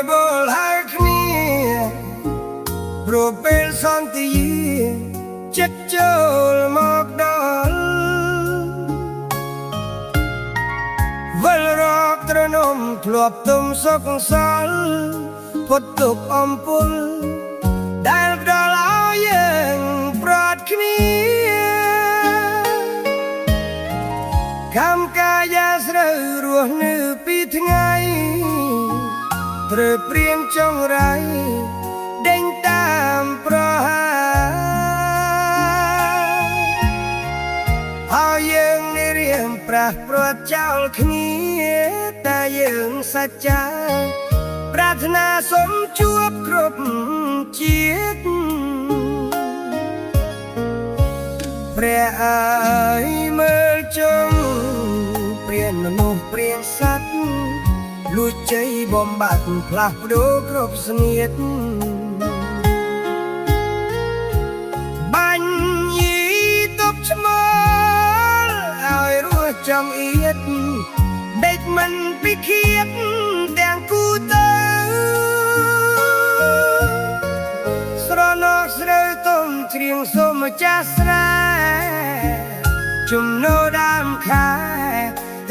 បល់ហើយគ្នាព្រោះពេលសន្តិយាចិត្តចូលមកដល់វិលរកត្រនំធ្លាប់ទុំសុខសល់ផុតទុកអំពល់ដែលផ្ដល់ឲ្យយើងប្រត់គ្នាកម្មកាយាស្រូវរស់នៅពីថ្ងៃត្រូវព្រៀងចងរៃដេញតាមប្រហាហើយយើងនេះរៀងប្រាស់ព្រាត់ចោលគ្នាតែយើងសច្ចាប្រាថ្នាសូមជួបគ្រប់ជាតិព្រះអើយមើលចង់ព្រានមនុស្សព្រានសត្វលួចជ័យបំបត្តិផ្លាស់ប្ដូរគ្រប់ស្នៀតបាញ់យីទប់ឆ្មល់ឲ្យរស់ចំអៀតដេកមិនពិឃាតទាំងគូទៅស្រណោស្រូវទុំច្រៀងសូមម្ចាស់ស្រែចំណូលដើមខែ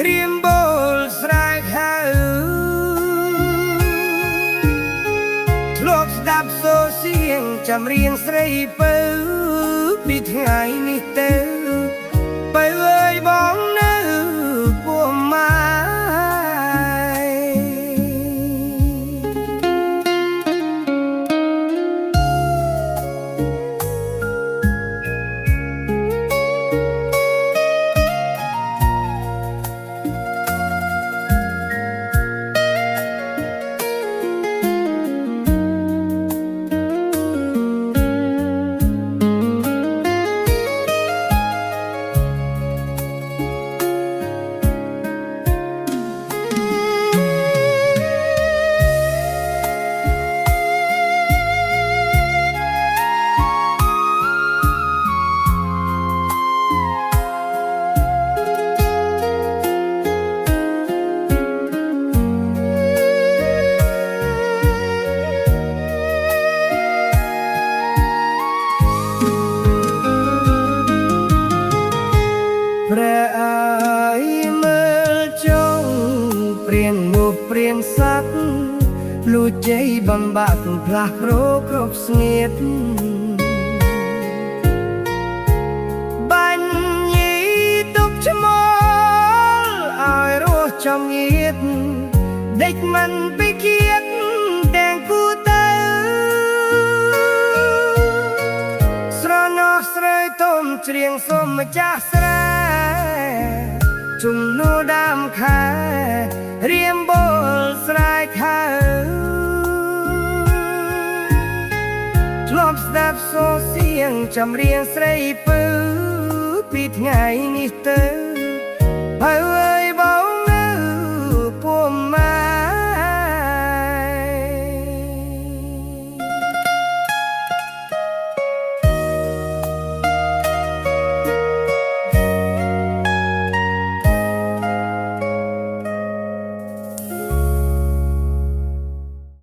រៀមបូលស្រែខៅធ្លាប់ស្ដាប់សូរសៀងចម្រៀងស្រីពៅពីថ្ងៃនេះទៅបើអើយបងនៅពួងម៉ាព្រះអើយមើលចង់ព្រានមុខព្រានសត្វលួចជ័យបំបាក់ផ្លាស់ប្ដូរគ្រប់ស្ងៀតបាញ់យីទុកឆ្មល់ឲ្យរស់ចំងៀតដេកមិនពិឃាតទាំងគូទៅស្រណោះស្រីទុំច្រៀងសូមម្ចាស់ស្រែជំនួដើមខែរៀមបូលស្រែខៅធ្លាប់ស្ដាប់សូរសៀងចម្រៀងស្រីពៅពីថ្ងៃនេះទៅបើ